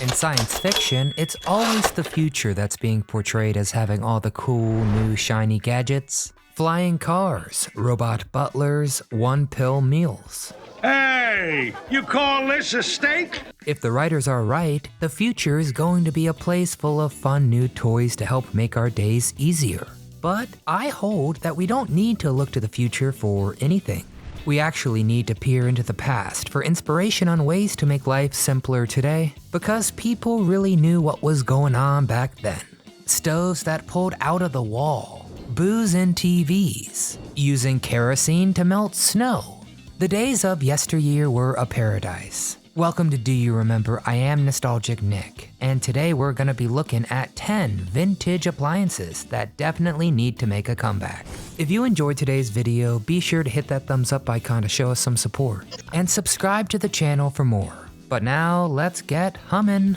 In science fiction, it's always the future that's being portrayed as having all the cool, new, shiny gadgets. Flying cars, robot butlers, one-pill meals. Hey, you call this a steak? If the writers are right, the future is going to be a place full of fun new toys to help make our days easier. But I hold that we don't need to look to the future for anything. We actually need to peer into the past for inspiration on ways to make life simpler today, because people really knew what was going on back then. Stoves that pulled out of the wall, booze in TVs, using kerosene to melt snow. The days of yesteryear were a paradise. Welcome to Do You Remember? I am Nostalgic Nick, and today we're gonna be looking at 10 vintage appliances that definitely need to make a comeback. If you enjoyed today's video, be sure to hit that thumbs up icon to show us some support, and subscribe to the channel for more. But now, let's get hummin'.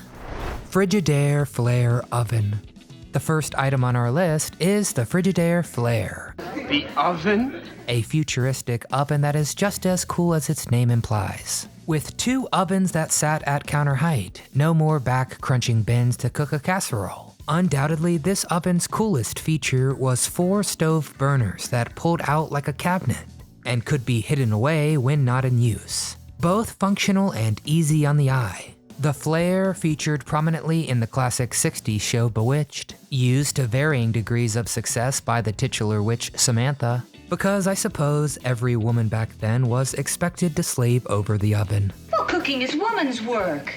Frigidaire Flare Oven. The first item on our list is the Frigidaire Flare. The oven? A futuristic oven that is just as cool as its name implies. With 2 ovens that sat at counter height, no more back-crunching bins to cook a casserole. Undoubtedly, this oven's coolest feature was 4 stove burners that pulled out like a cabinet, and could be hidden away when not in use. Both functional and easy on the eye. The flare featured prominently in the classic 60s show Bewitched, used to varying degrees of success by the titular witch Samantha, because I suppose every woman back then was expected to slave over the oven. Well, cooking is woman's work.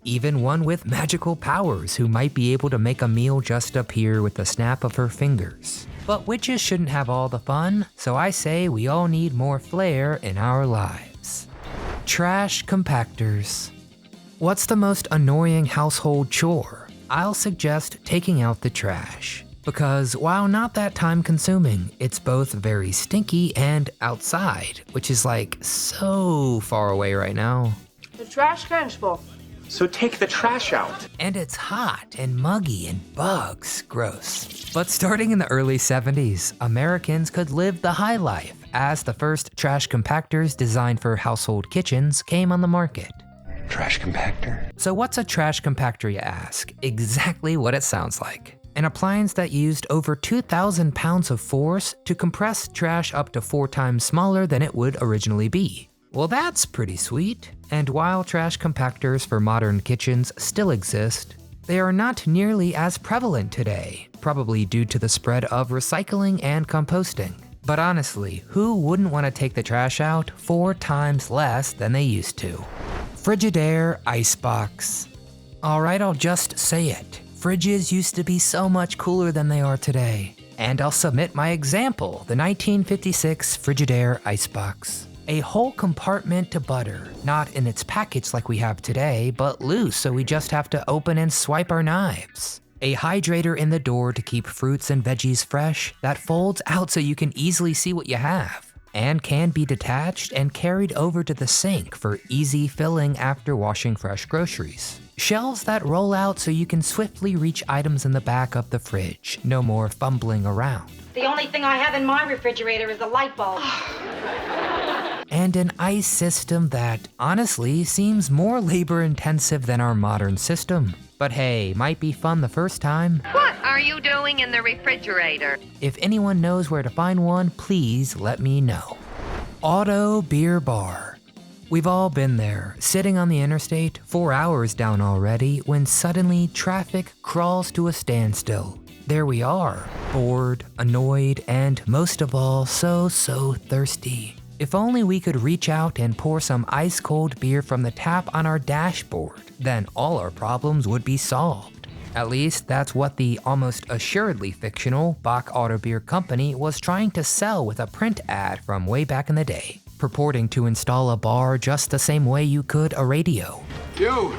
Even one with magical powers who might be able to make a meal just appear with the snap of her fingers. But witches shouldn't have all the fun, so I say we all need more flair in our lives. Trash compactors. What's the most annoying household chore? I'll suggest taking out the trash. Because while not that time consuming, it's both very stinky and outside, which is like so far away right now. The trash can's full. So take the trash out. And it's hot and muggy and bugs, gross. But starting in the early 70s, Americans could live the high life as the first trash compactors designed for household kitchens came on the market. Trash compactor? So what's a trash compactor, you ask? Exactly what it sounds like. An appliance that used over 2,000 pounds of force to compress trash up to 4 times smaller than it would originally be. Well, that's pretty sweet. And while trash compactors for modern kitchens still exist, they are not nearly as prevalent today, probably due to the spread of recycling and composting. But honestly, who wouldn't want to take the trash out 4 times less than they used to? Frigidaire Icebox. Alright, I'll just say it. Fridges used to be so much cooler than they are today. And I'll submit my example, the 1956 Frigidaire Icebox. A whole compartment to butter, not in its package like we have today, but loose so we just have to open and swipe our knives. A hydrator in the door to keep fruits and veggies fresh that folds out so you can easily see what you have, and can be detached and carried over to the sink for easy filling after washing fresh groceries. Shelves that roll out so you can swiftly reach items in the back of the fridge, no more fumbling around. The only thing I have in my refrigerator is a light bulb. And an ice system that, honestly, seems more labor-intensive than our modern system. But hey, might be fun the first time. What are you doing in the refrigerator? If anyone knows where to find one, please let me know. Auto beer bar. We've all been there, sitting on the interstate, 4 hours down already, when suddenly traffic crawls to a standstill. There we are, bored, annoyed, and most of all, so thirsty. If only we could reach out and pour some ice-cold beer from the tap on our dashboard, then all our problems would be solved. At least that's what the almost assuredly fictional Bach Auto Beer Company was trying to sell with a print ad from way back in the day, purporting to install a bar just the same way you could a radio. Yo,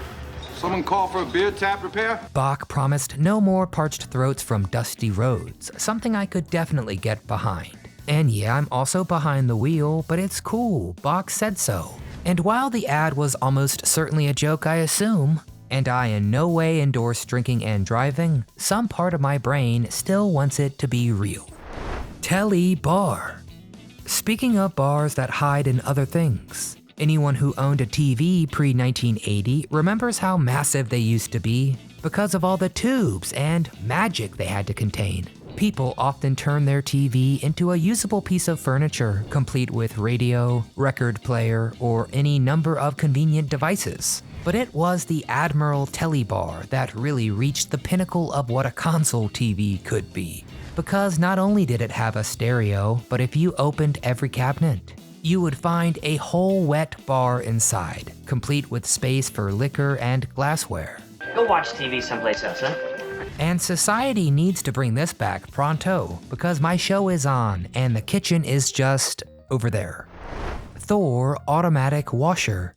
someone call for a beer tap repair? Bach promised no more parched throats from dusty roads, something I could definitely get behind. And yeah, I'm also behind the wheel, but it's cool, Bach said so. And while the ad was almost certainly a joke, I assume, and I in no way endorse drinking and driving, some part of my brain still wants it to be real. Telly bar. Speaking of bars that hide in other things, Anyone who owned a TV pre-1980 remembers how massive they used to be because of all the tubes and magic they had to contain. People often turn their TV into a usable piece of furniture, complete with radio, record player, or any number of convenient devices. But it was the Admiral Telly bar that really reached the pinnacle of what a console TV could be. Because not only did it have a stereo, but if you opened every cabinet, you would find a whole wet bar inside, complete with space for liquor and glassware. Go watch TV someplace else, huh? And society needs to bring this back pronto, because my show is on and the kitchen is just over there. Thor automatic washer.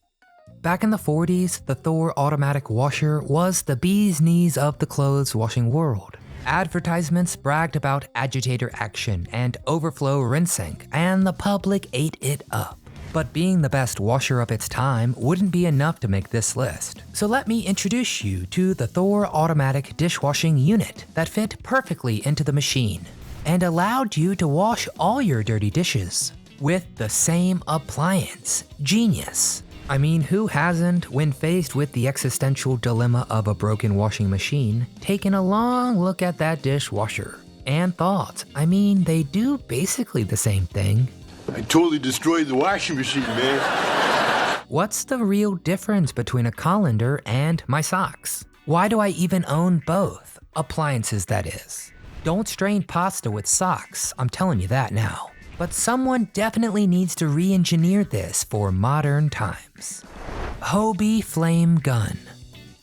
Back in the 40s, the Thor automatic washer was the bee's knees of the clothes washing world. Advertisements bragged about agitator action and overflow rinsing, and the public ate it up. But being the best washer of its time wouldn't be enough to make this list. So let me introduce you to the Thor automatic dishwashing unit that fit perfectly into the machine and allowed you to wash all your dirty dishes with the same appliance. Genius. I mean, who hasn't, when faced with the existential dilemma of a broken washing machine, taken a long look at that dishwasher and thought, I mean, they do basically the same thing. I totally destroyed the washing machine, man. What's the real difference between a colander and my socks? Why do I even own both? Appliances, that is. Don't strain pasta with socks, I'm telling you that now. But someone definitely needs to re-engineer this for modern times. Hobie flame gun.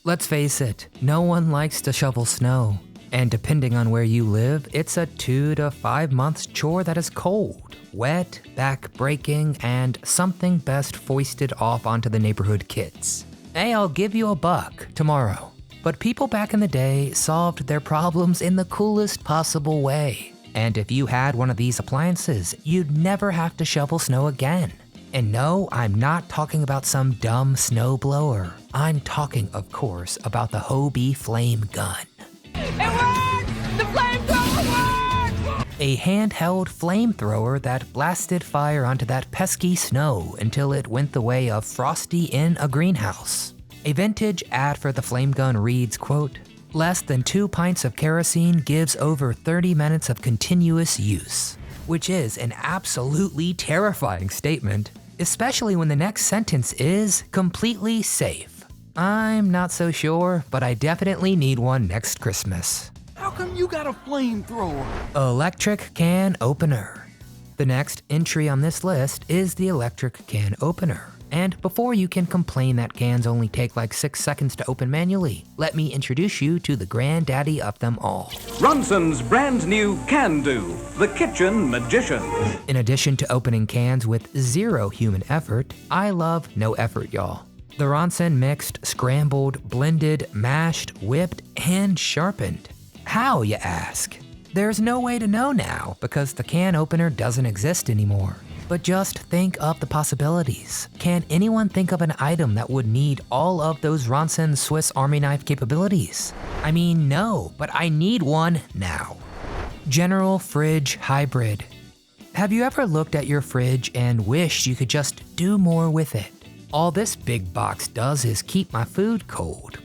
Let's face it, no one likes to shovel snow. And depending on where you live, it's a 2 to 5 months chore that is cold, wet, back-breaking, and something best foisted off onto the neighborhood kids. Hey, I'll give you $1 tomorrow. But people back in the day solved their problems in the coolest possible way. And if you had one of these appliances, you'd never have to shovel snow again. And no, I'm not talking about some dumb snow blower. I'm talking, of course, about the Hobie flame gun. It worked! The flamethrower worked! A handheld flamethrower that blasted fire onto that pesky snow until it went the way of Frosty in a greenhouse. A vintage ad for the flame gun reads, quote, "Less than 2 pints of kerosene gives over 30 minutes of continuous use," which is an absolutely terrifying statement, especially when the next sentence is completely safe. I'm not so sure, but I definitely need one next Christmas. How come you got a flamethrower? Electric can opener. The next entry on this list is the electric can opener. And before you can complain that cans only take like 6 seconds to open manually, let me introduce you to the granddaddy of them all. Ronson's brand new Can Do, the kitchen magician. In addition to opening cans with 0 human effort, I love no effort, y'all. The Ronson mixed, scrambled, blended, mashed, whipped, and sharpened. How, you ask? There's no way to know now because the can opener doesn't exist anymore. But just think of the possibilities. Can anyone think of an item that would need all of those Ronson Swiss Army knife capabilities? I mean, no, but I need one now. General Fridge Hybrid. Have you ever looked at your fridge and wished you could just do more with it? All this big box does is keep my food cold.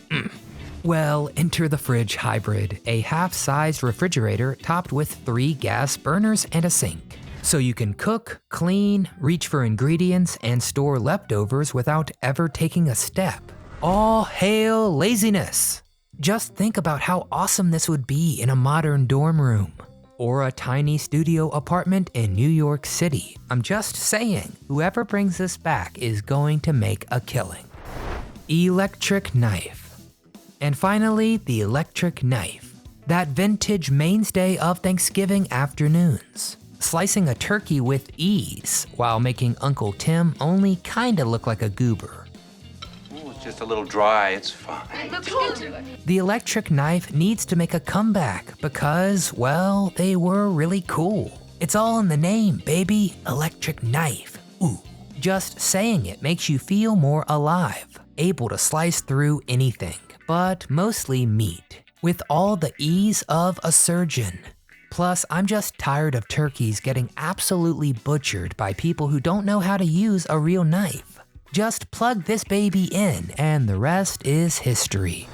Well, enter the Fridge Hybrid, a half-sized refrigerator topped with 3 gas burners and a sink. So you can cook, clean, reach for ingredients, and store leftovers without ever taking a step. All hail laziness! Just think about how awesome this would be in a modern dorm room. Or a tiny studio apartment in New York City. I'm just saying, whoever brings this back is going to make a killing. Electric knife. And finally, the electric knife. That vintage mainstay of Thanksgiving afternoons. Slicing a turkey with ease while making Uncle Tim only kinda look like a goober. Ooh, it's just a little dry, it's fine. The electric knife needs to make a comeback because, well, they were really cool. It's all in the name, baby. Electric knife. Ooh. Just saying it makes you feel more alive, able to slice through anything, but mostly meat, with all the ease of a surgeon. Plus, I'm just tired of turkeys getting absolutely butchered by people who don't know how to use a real knife. Just plug this baby in and the rest is history.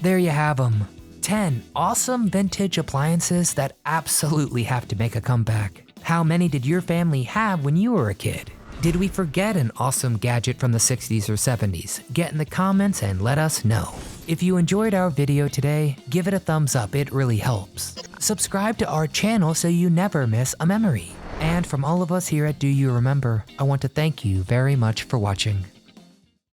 There you have them. 10 awesome vintage appliances that absolutely have to make a comeback. How many did your family have when you were a kid? Did we forget an awesome gadget from the 60s or 70s? Get in the comments and let us know. If you enjoyed our video today, give it a thumbs up, it really helps. Subscribe to our channel so you never miss a memory. And from all of us here at Do You Remember, I want to thank you very much for watching.